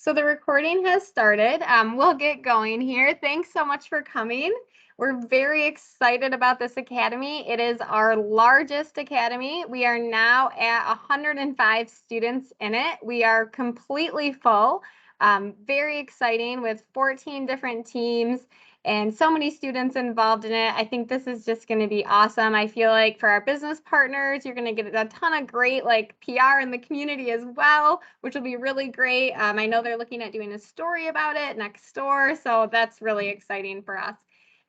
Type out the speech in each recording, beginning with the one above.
So the recording has started. We'll get going here. Thanks so much for coming. We're very excited about this academy. It is our largest academy. We are now at 105 students in it. We are completely full. Very exciting with 14 different teams and so many students involved in it. I think this is just going to be awesome. I feel like for our business partners, you're going to get a ton of great PR in the community as well, which will be really great. I know they're looking at doing a story about it next door, so that's really exciting for us.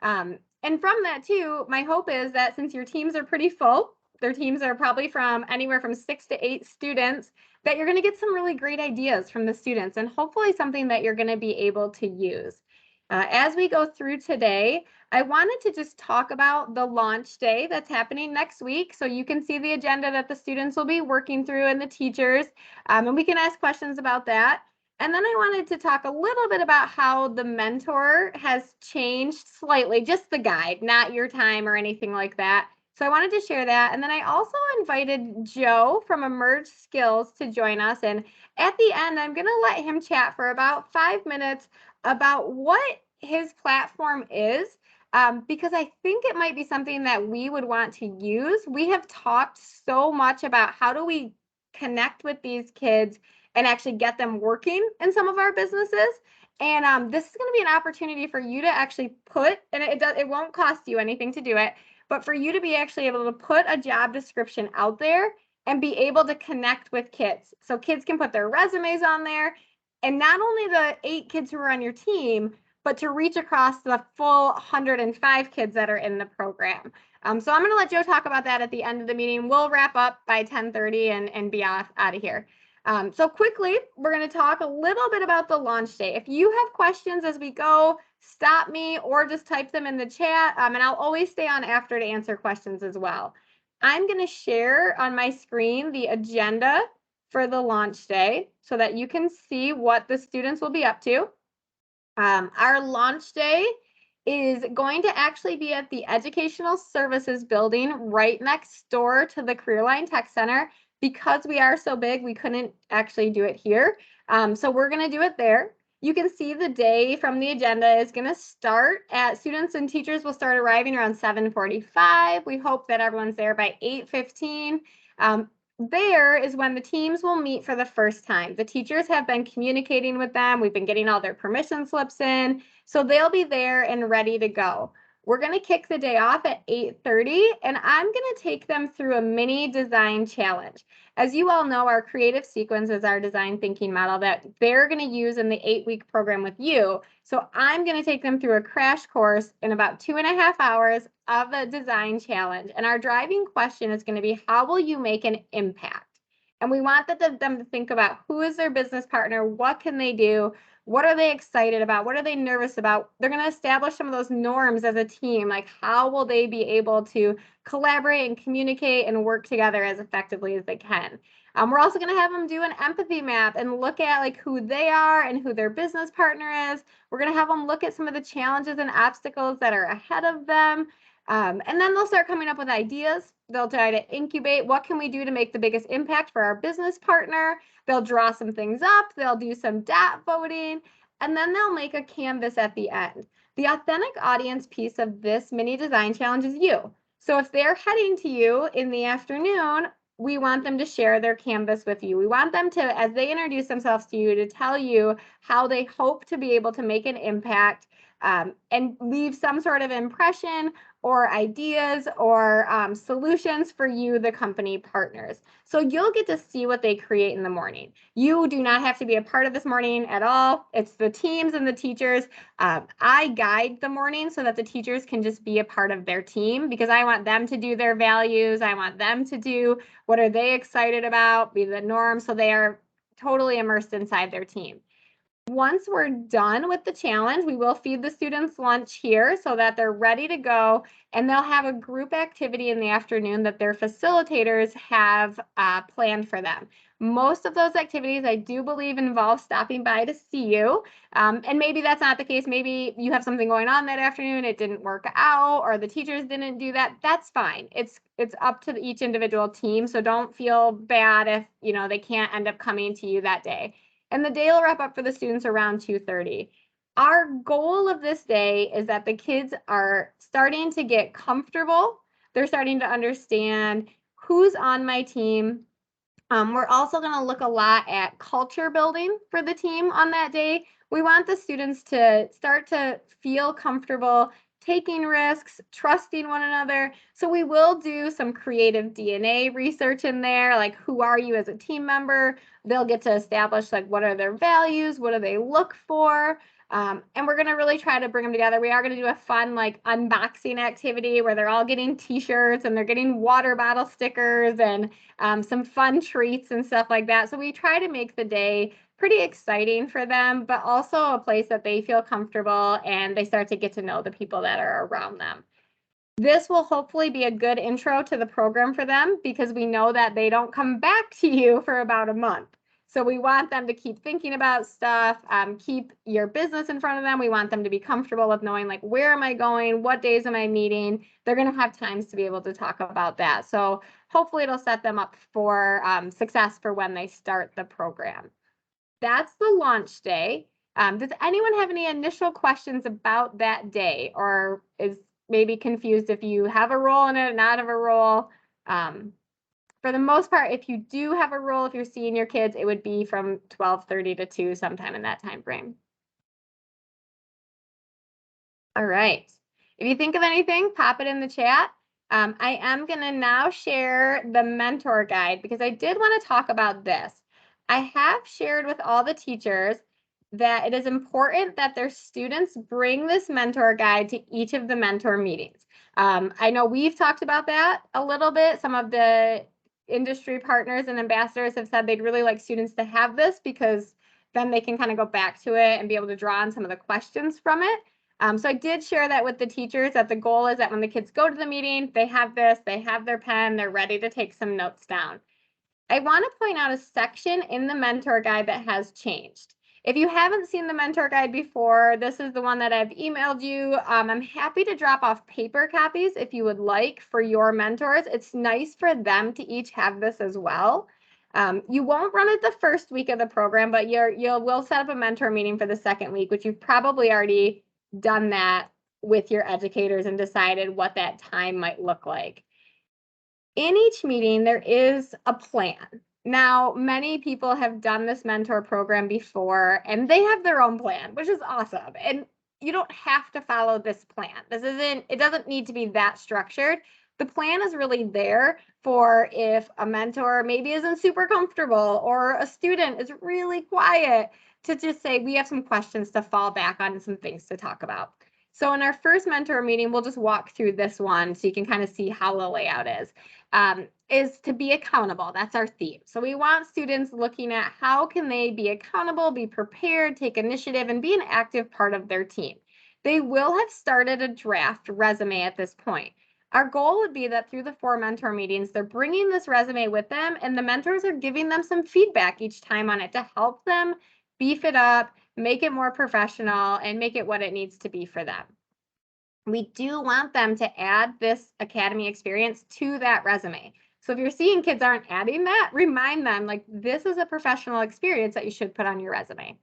And from that too, my hope is that since your teams are pretty full, their teams are probably from anywhere from 6 to 8 students, that you're going to get some really great ideas from the students and hopefully something that you're going to be able to use. As we go through today, I wanted to just talk about the launch day that's happening next week. So you can see the agenda that the students will be working through and the teachers, and we can ask questions about that. And then I wanted to talk a little bit about how the mentor has changed slightly, just the guide, not your time or anything like that. So I wanted to share that. And then I also invited Joe from Emerge Skills to join us. And at the end, I'm going to let him chat for about 5 minutes about what his platform is, because I think it might be something that we would want to use. We have talked so much about how do we connect with these kids and actually get them working in some of our businesses. And this is going to be an opportunity for you to actually put, and it won't cost you anything to do it, but for you to be actually able to put a job description out there and be able to connect with kids. So kids can put their resumes on there, and not only the 8 kids who are on your team, but to reach across the full 105 kids that are in the program. So I'm going to let Joe talk about that at the end of the meeting. We'll wrap up by 10:30 and be out of here. So quickly, we're going to talk a little bit about the launch day. If you have questions as we go, stop me or just type them in the chat, and I'll always stay on after to answer questions as well. I'm going to share on my screen the agenda for the launch day so that you can see what the students will be up to. Our launch day is going to actually be at the Educational Services Building right next door to the Careerline Tech Center. Because we are so big, we couldn't actually do it here. So we're going to do it there. You can see the day from the agenda is going to start at students and teachers will start arriving around 7:45. We hope that everyone's there by 8:15. There is when the teams will meet for the first time. The teachers have been communicating with them. We've been getting all their permission slips in. So they'll be there and ready to go. We're going to kick the day off at 8:30, and I'm going to take them through a mini design challenge. As you all know, our creative sequence is our design thinking model that they're going to use in the 8-week program with you. So I'm going to take them through a crash course in about 2.5 hours of a design challenge. And our driving question is going to be, how will you make an impact? And we want them to think about who is their business partner, what can they do, what are they excited about, what are they nervous about. They're going to establish some of those norms as a team, like how will they be able to collaborate and communicate and work together as effectively as they can. We're also going to have them do an empathy map and look at who they are and who their business partner is. We're going to have them look at some of the challenges and obstacles that are ahead of them. And then they'll start coming up with ideas. They'll try to incubate what can we do to make the biggest impact for our business partner. They'll draw some things up. They'll do some dot voting, and then they'll make a canvas at the end. The authentic audience piece of this mini design challenge is you. So if they're heading to you in the afternoon, we want them to share their canvas with you. We want them to, as they introduce themselves to you, to tell you how they hope to be able to make an impact and leave some sort of impression or ideas or solutions for you, the company partners. So you'll get to see what they create in the morning. You do not have to be a part of this morning at all. It's the teams and the teachers. I guide the morning so that the teachers can just be a part of their team because I want them to do their values. I want them to do what are they excited about, be the norm, so they are totally immersed inside their team. Once we're done with the challenge, we will feed the students lunch here so that they're ready to go, and they'll have a group activity in the afternoon that their facilitators have planned for them. Most of those activities, I do believe, involve stopping by to see you, and maybe that's not the case. Maybe you have something going on that afternoon, it didn't work out, or the teachers didn't do that. That's fine. It's up to each individual team, so don't feel bad if they can't end up coming to you that day. and the day will wrap up for the students around 2:30. Our goal of this day is that the kids are starting to get comfortable. They're starting to understand who's on my team. We're also going to look a lot at culture building for the team on that day. We want the students to start to feel comfortable taking risks, trusting one another. So we will do some creative DNA research in there, like who are you as a team member? They'll get to establish like what are their values, what do they look for? And we're going to really try to bring them together. We are going to do a fun like unboxing activity where they're all getting t-shirts and they're getting water bottle stickers and some fun treats and stuff like that. So we try to make the day pretty exciting for them, but also a place that they feel comfortable and they start to get to know the people that are around them. This will hopefully be a good intro to the program for them because we know that they don't come back to you for about a month. So we want them to keep thinking about stuff, keep your business in front of them. We want them to be comfortable with knowing like, where am I going? What days am I meeting? They're going to have times to be able to talk about that. So hopefully it'll set them up for success for when they start the program. That's the launch day. Does anyone have any initial questions about that day or is maybe confused if you have a role in it, not have a role? For the most part, if you do have a role, if you're seeing your kids, it would be from 12:30 to 2 sometime in that time frame. All right. If you think of anything, pop it in the chat. I am going to now share the mentor guide because I did want to talk about this. I have shared with all the teachers that it is important that their students bring this mentor guide to each of the mentor meetings. I know we've talked about that a little bit. Some of the industry partners and ambassadors have said they'd really like students to have this because then they can kind of go back to it and be able to draw on some of the questions from it. So I did share that with the teachers that the goal is that when the kids go to the meeting, they have this, they have their pen, they're ready to take some notes down. I want to point out a section in the mentor guide that has changed. If you haven't seen the mentor guide before, this is the one that I've emailed you. I'm happy to drop off paper copies if you would like for your mentors. It's nice for them to each have this as well. You won't run it the first week of the program, but we'll set up a mentor meeting for the second week, which you've probably already done that with your educators and decided what that time might look like. In each meeting, there is a plan. Now, many people have done this mentor program before and they have their own plan, which is awesome. And you don't have to follow this plan. It doesn't need to be that structured. The plan is really there for if a mentor maybe isn't super comfortable or a student is really quiet to just say, we have some questions to fall back on and some things to talk about. So in our first mentor meeting, we'll just walk through this one so you can kind of see how the layout is to be accountable. That's our theme. So we want students looking at how can they be accountable, be prepared, take initiative, and be an active part of their team. They will have started a draft resume at this point. Our goal would be that through the 4 mentor meetings, they're bringing this resume with them and the mentors are giving them some feedback each time on it to help them beef it up, make it more professional, and make it what it needs to be for them. We do want them to add this academy experience to that resume. So if you're seeing kids aren't adding that, remind them like this is a professional experience that you should put on your resume.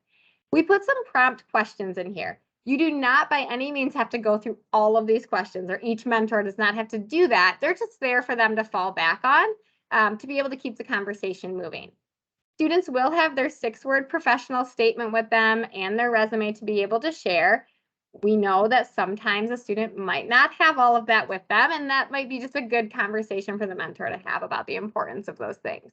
We put some prompt questions in here. You do not by any means have to go through all of these questions, or each mentor does not have to do that. They're just there for them to fall back on to be able to keep the conversation moving. Students will have their 6-word professional statement with them and their resume to be able to share. We know that sometimes a student might not have all of that with them, and that might be just a good conversation for the mentor to have about the importance of those things.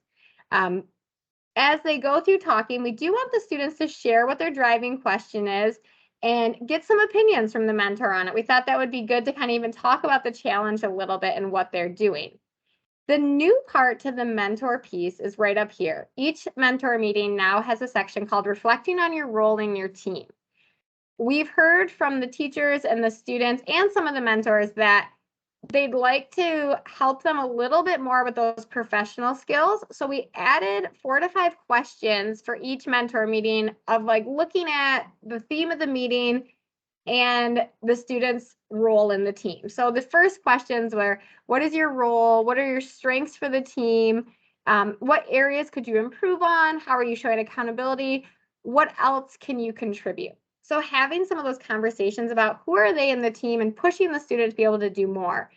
As they go through talking, we do want the students to share what their driving question is and get some opinions from the mentor on it. We thought that would be good to kind of even talk about the challenge a little bit and what they're doing. The new part to the mentor piece is right up here. Each mentor meeting now has a section called Reflecting on Your Role in Your Team. We've heard from the teachers and the students and some of the mentors that they'd like to help them a little bit more with those professional skills. So we added 4 to 5 questions for each mentor meeting of like looking at the theme of the meeting and the students' role in the team. So the first questions were, what is your role? What are your strengths for the team? What areas could you improve on? How are you showing accountability? what else can you contribute? So having some of those conversations about who are they in the team and pushing the student to be able to do more.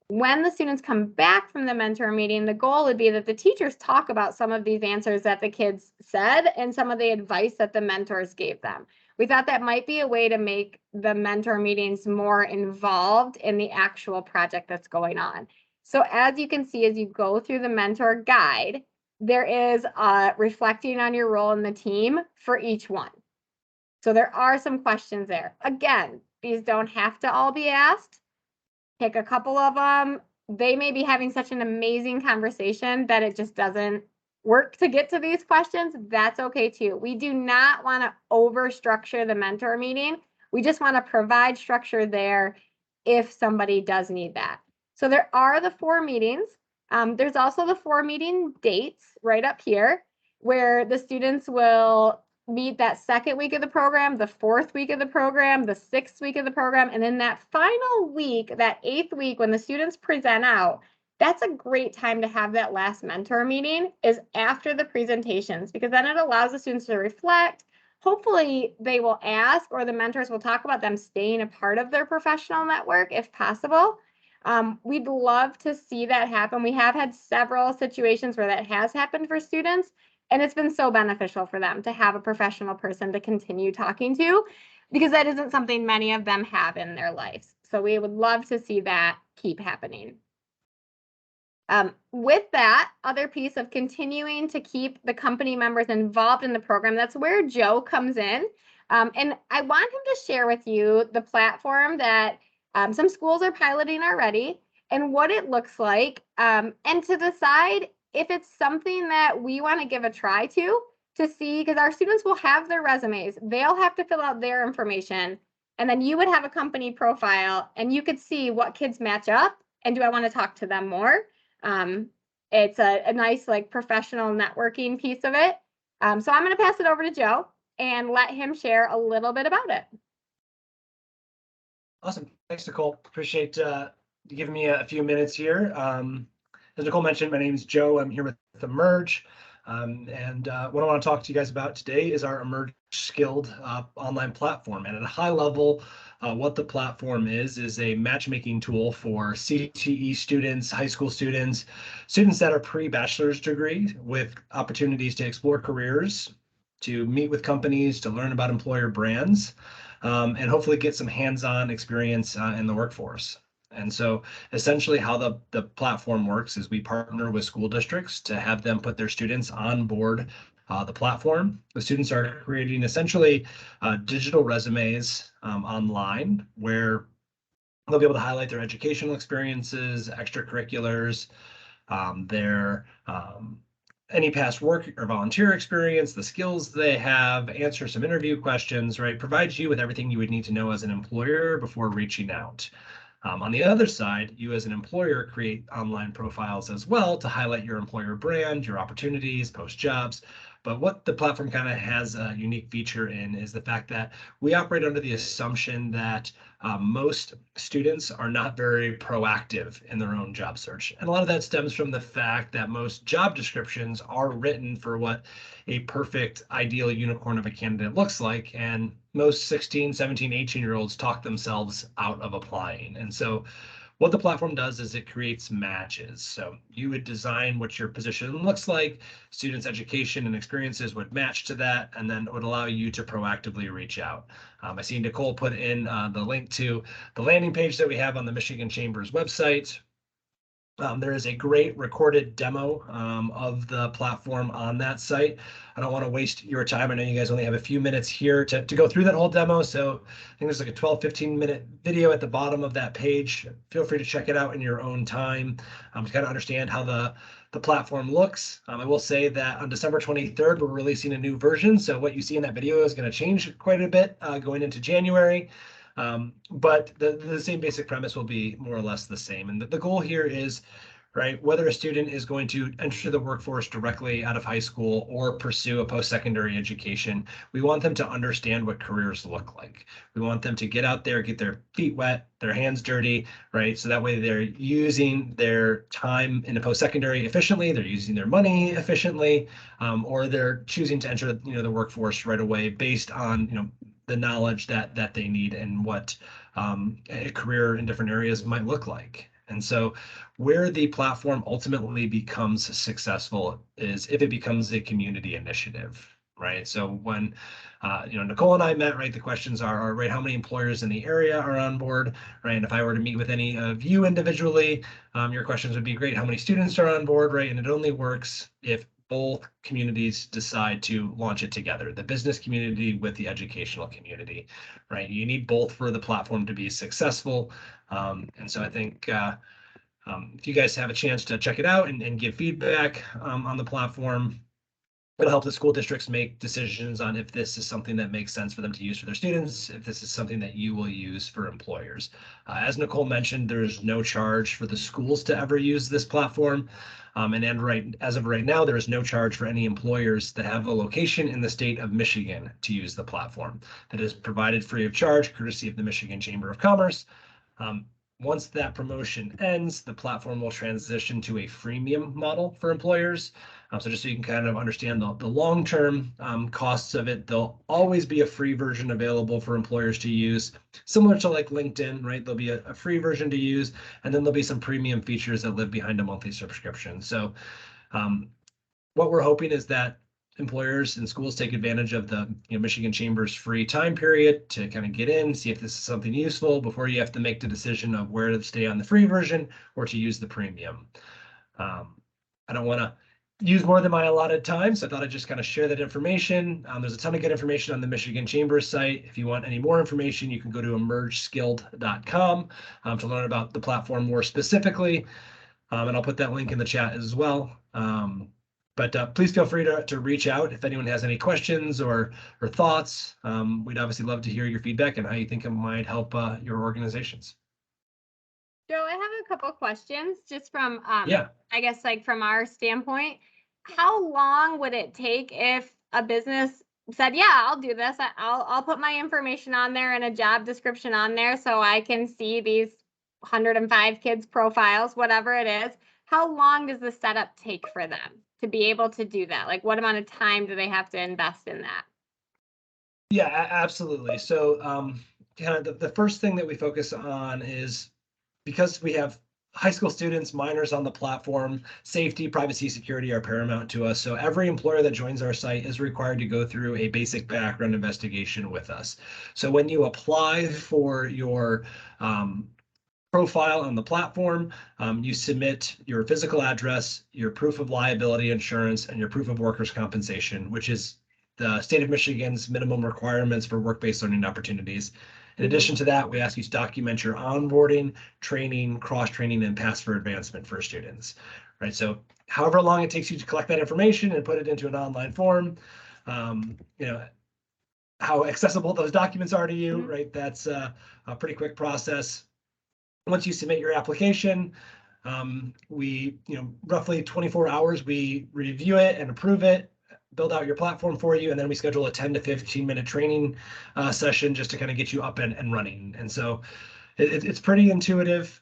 When the students come back from the mentor meeting, the goal would be that the teachers talk about some of these answers that the kids said and some of the advice that the mentors gave them. We thought that might be a way to make the mentor meetings more involved in the actual project that's going on. So as you can see, as you go through the mentor guide, there is reflecting on your role in the team for each one. So there are some questions there. Again, these don't have to all be asked. Pick a couple of them. They may be having such an amazing conversation that it just doesn't work to get to these questions. That's okay too. We do not want to over structure the mentor meeting. We just want to provide structure there if somebody does need that. So there are the 4 meetings. There's also the 4 meeting dates right up here where the students will meet that 2nd week of the program, the 4th week of the program, the 6th week of the program, and then that final week, that 8th week when the students present out, that's a great time to have that last mentor meeting is after the presentations, because then it allows the students to reflect. Hopefully they will ask, or the mentors will talk about them staying a part of their professional network if possible. We'd love to see that happen. We have had several situations where that has happened for students, and it's been so beneficial for them to have a professional person to continue talking to, because that isn't something many of them have in their lives. So we would love to see that keep happening. With that other piece of continuing to keep the company members involved in the program, that's where Joe comes in. And I want him to share with you the platform that some schools are piloting already and what it looks like, and to decide if it's something that we want to give a try to see, because our students will have their resumes. They'll have to fill out their information, and then you would have a company profile and you could see what kids match up and do I want to talk to them more. It's a nice like professional networking piece of it. So I'm going to pass it over to Joe and let him share a little bit about it. Awesome. Thanks, Nicole. Appreciate you giving me a few minutes here. As Nicole mentioned, my name is Joe. I'm here with Emerge. And what I want to talk to you guys about today is our Emerge Skilled online platform. And at a high level, what the platform is a matchmaking tool for CTE students, high school students, students that are pre-bachelor's degree with opportunities to explore careers, to meet with companies, to learn about employer brands, and hopefully get some hands-on experience in the workforce. And so essentially how the platform works is we partner with school districts to have them put their students on board the platform. The students are creating essentially digital resumes online where they'll be able to highlight their educational experiences, extracurriculars, their any past work or volunteer experience, the skills they have, answer some interview questions, right? Provides you with everything you would need to know as an employer before reaching out. On the other side, you as an employer create online profiles as well to highlight your employer brand, your opportunities, post jobs. But what the platform kind of has a unique feature in is the fact that we operate under the assumption that most students are not very proactive in their own job search. And a lot of that stems from the fact that most job descriptions are written for what a perfect ideal unicorn of a candidate looks like. And most 16, 17, 18-year-olds talk themselves out of applying. And so what the platform does is it creates matches. So you would design what your position looks like, students' education and experiences would match to that, and then it would allow you to proactively reach out. I see Nicole put in the link to the landing page that we have on the Michigan Chamber's website. There is a great recorded demo of the platform on that site. I don't want to waste your time. I know you guys only have a few minutes here to go through that whole demo. So I think there's like a 12-15 minute video at the bottom of that page. Feel free to check it out in your own time to kind of understand how the platform looks. I will say that on December 23rd, we're releasing a new version. So what you see in that video is going to change quite a bit going into January. But the same basic premise will be more or less the same. And the goal here is right? Whether a student is going to enter the workforce directly out of high school or pursue a post-secondary education, we want them to understand what careers look like. We want them to get out there, get their feet wet, their hands dirty, right? So that way they're using their time in a post-secondary efficiently, they're using their money efficiently, or they're choosing to enter, the workforce right away based on, the knowledge that they need and what a career in different areas might look like. And so where the platform ultimately becomes successful is if it becomes a community initiative, right? So when Nicole and I met, right, the questions are, right, how many employers in the area are on board, right? And if I were to meet with any of you individually, your questions would be great. How many students are on board, right? And it only works if both communities decide to launch it together, the business community with the educational community, right? You need both for the platform to be successful. And so I think if you guys have a chance to check it out and give feedback on the platform, it'll help the school districts make decisions on if this is something that makes sense for them to use for their students, if this is something that you will use for employers. As Nicole mentioned, there's no charge for the schools to ever use this platform. As of right now, there is no charge for any employers that have a location in the state of Michigan to use the platform. That is provided free of charge, courtesy of the Michigan Chamber of Commerce. Once that promotion ends, the platform will transition to a freemium model for employers. So just so you can kind of understand the long-term costs of it, there'll always be a free version available for employers to use, similar to like LinkedIn, right? There'll be a free version to use, and then there'll be some premium features that live behind a monthly subscription. So what we're hoping is that employers and schools take advantage of the Michigan Chamber's free time period to kind of get in, see if this is something useful before you have to make the decision of where to stay on the free version or to use the premium. I don't want to use more than my allotted time, so I thought I'd just kind of share that information. There's a ton of good information on the Michigan Chamber site. If you want any more information, you can go to emergeskilled.com to learn about the platform more specifically. And I'll put that link in the chat as well. But please feel free to reach out if anyone has any questions or thoughts. We'd obviously love to hear your feedback and how you think it might help your organizations. Joe, I have a couple questions just from, Yeah. I guess, like from our standpoint. How long would it take if a business said, yeah, I'll do this. I'll put my information on there and a job description on there so I can see these 105 kids' profiles, whatever it is. How long does the setup take for them to be able to do that? Like, what amount of time do they have to invest in that? Yeah, absolutely. So kind of the first thing that we focus on is, because we have high school students, minors on the platform, safety, privacy, security are paramount to us. So every employer that joins our site is required to go through a basic background investigation with us. So when you apply for your profile on the platform, you submit your physical address, your proof of liability insurance, and your proof of workers' compensation, which is the state of Michigan's minimum requirements for work-based learning opportunities. In addition to that, we ask you to document your onboarding, training, cross-training, and pass for advancement for students, right? So however long it takes you to collect that information and put it into an online form, how accessible those documents are to you, right? That's a pretty quick process. Once you submit your application, we, roughly 24 hours, we review it and approve it, build out your platform for you, and then we schedule a 10 to 15-minute training session just to kind of get you up and running. And so it's pretty intuitive.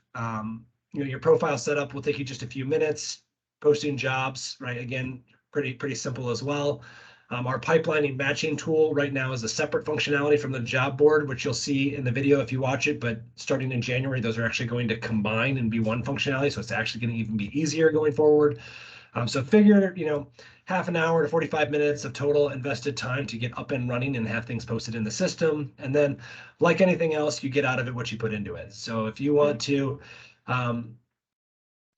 Your profile setup will take you just a few minutes. Posting jobs, right? Again, pretty simple as well. Our pipelining matching tool right now is a separate functionality from the job board, which you'll see in the video if you watch it, but starting in January, those are actually going to combine and be one functionality. So it's actually going to even be easier going forward. So figure, half an hour to 45 minutes of total invested time to get up and running and have things posted in the system. And then like anything else, you get out of it what you put into it. So if you want to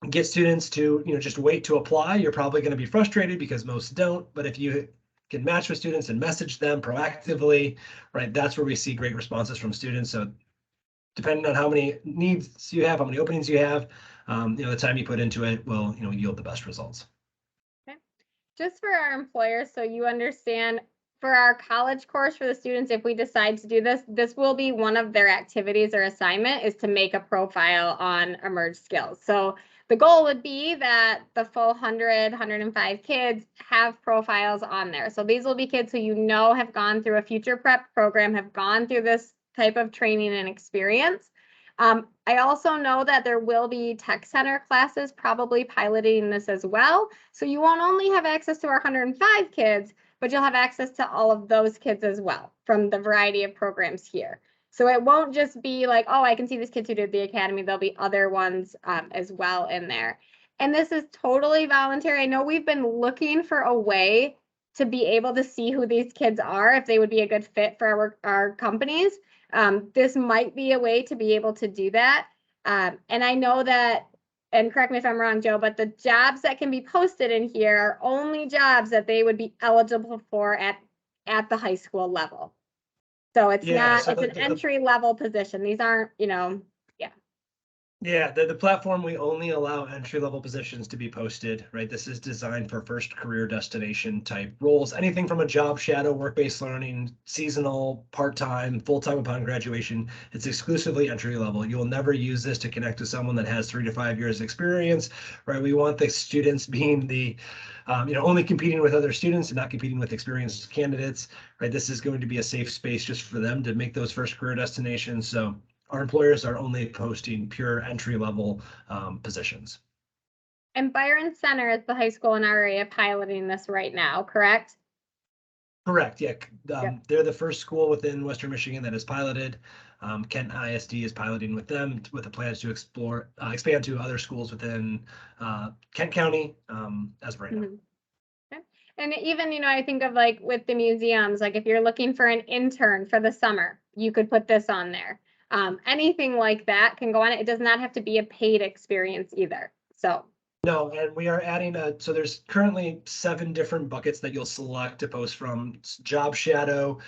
get students to, just wait to apply, you're probably going to be frustrated because most don't. But if you can match with students and message them proactively, right, that's where we see great responses from students. So depending on how many needs you have, how many openings you have, the time you put into it will, yield the best results. Okay. Just for our employers, so you understand, for our college course for the students, if we decide to do this, this will be one of their activities or assignment is to make a profile on Emerge Skills. So the goal would be that the full 105 kids have profiles on there. So these will be kids who have gone through a future prep program, have gone through this type of training and experience. I also know that there will be tech center classes probably piloting this as well. So you won't only have access to our 105 kids, but you'll have access to all of those kids as well from the variety of programs here. So it won't just be like, oh, I can see these kids who did the academy. There'll be other ones as well in there. And this is totally voluntary. I know we've been looking for a way to be able to see who these kids are, if they would be a good fit for our companies. This might be a way to be able to do that. And I know that, and correct me if I'm wrong, Joe, but the jobs that can be posted in here are only jobs that they would be eligible for at the high school level. So it's it's an entry level position. These aren't, Yeah, the platform, we only allow entry-level positions to be posted, right? This is designed for first career destination type roles, anything from a job shadow, work-based learning, seasonal, part-time, full-time upon graduation. It's exclusively entry-level. You will never use this to connect with someone that has 3 to 5 years experience, right? We want the students being the only competing with other students and not competing with experienced candidates, right? This is going to be a safe space just for them to make those first career destinations. So our employers are only posting pure entry-level positions. And Byron Center is the high school in our area piloting this right now, correct? Correct, yeah. They're the first school within Western Michigan that is piloted. Kent ISD is piloting with them with the plans to expand to other schools within Kent County as of right now. Okay. And even, I think of like with the museums, like if you're looking for an intern for the summer, you could put this on there. Anything like that can go on it. It does not have to be a paid experience either. So no, and we are adding so there's currently 7 different buckets that you'll select to post from: job shadow,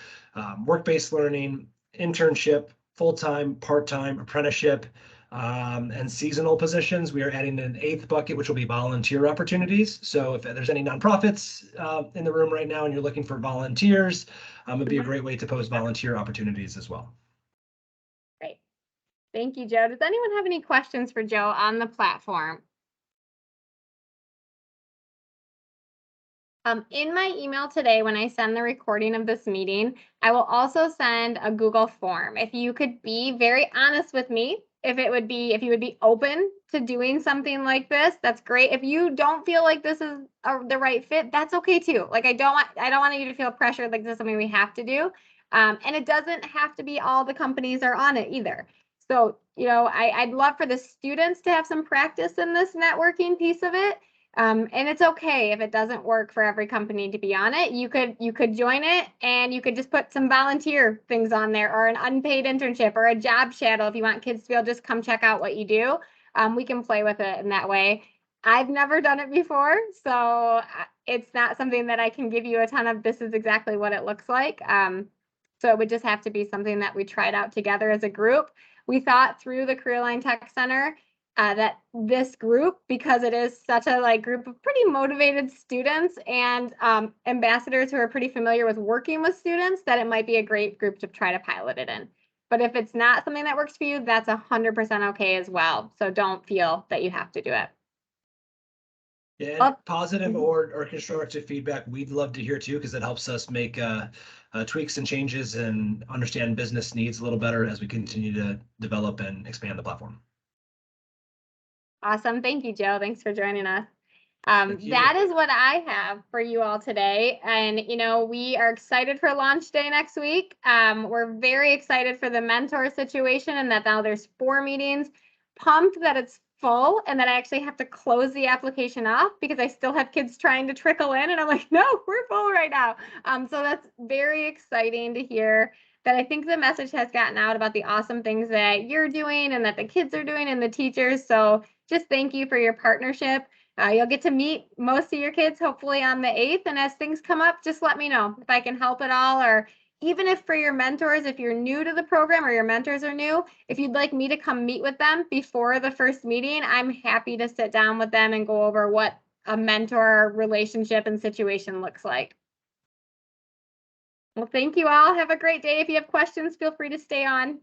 work-based learning, internship, full-time, part-time, apprenticeship, and seasonal positions. We are adding an 8th bucket, which will be volunteer opportunities. So if there's any nonprofits in the room right now and you're looking for volunteers, it'd be a great way to post volunteer opportunities as well. Great. Thank you, Joe. Does anyone have any questions for Joe on the platform? In my email today, when I send the recording of this meeting, I will also send a Google form. If you could be very honest with me, if you would be open to doing something like this, that's great. If you don't feel like this is the right fit, that's okay too. Like I don't want you to feel pressured like this is something we have to do. And it doesn't have to be all the companies are on it either. So, I'd love for the students to have some practice in this networking piece of it. And it's okay if it doesn't work for every company to be on it. You could join it and you could just put some volunteer things on there, or an unpaid internship, or a job shadow if you want kids to be able to just come check out what you do. We can play with it in that way. I've never done it before, so it's not something that I can give you a ton of this is exactly what it looks like. So it would just have to be something that we tried out together as a group. We thought through the Career Line Tech Center that this group, because it is such a group of pretty motivated students and ambassadors who are pretty familiar with working with students, that it might be a great group to try to pilot it in. But if it's not something that works for you, that's 100% okay as well. So don't feel that you have to do it. Yeah, positive or constructive feedback, we'd love to hear too, because it helps us make tweaks and changes and understand business needs a little better as we continue to develop and expand the platform. Awesome. Thank you, Joe. Thanks for joining us. That is what I have for you all today. And, we are excited for launch day next week. We're very excited for the mentor situation and that now there's 4 meetings. Pumped that it's full and that I actually have to close the application off because I still have kids trying to trickle in. And I'm like, no, we're full right now. So that's very exciting to hear. That I think the message has gotten out about the awesome things that you're doing and that the kids are doing and the teachers. So just thank you for your partnership. You'll get to meet most of your kids hopefully on the 8th. And as things come up, just let me know if I can help at all. Or even if for your mentors, if you're new to the program or your mentors are new, if you'd like me to come meet with them before the first meeting, I'm happy to sit down with them and go over what a mentor relationship and situation looks like. Well, thank you all. Have a great day. If you have questions, feel free to stay on.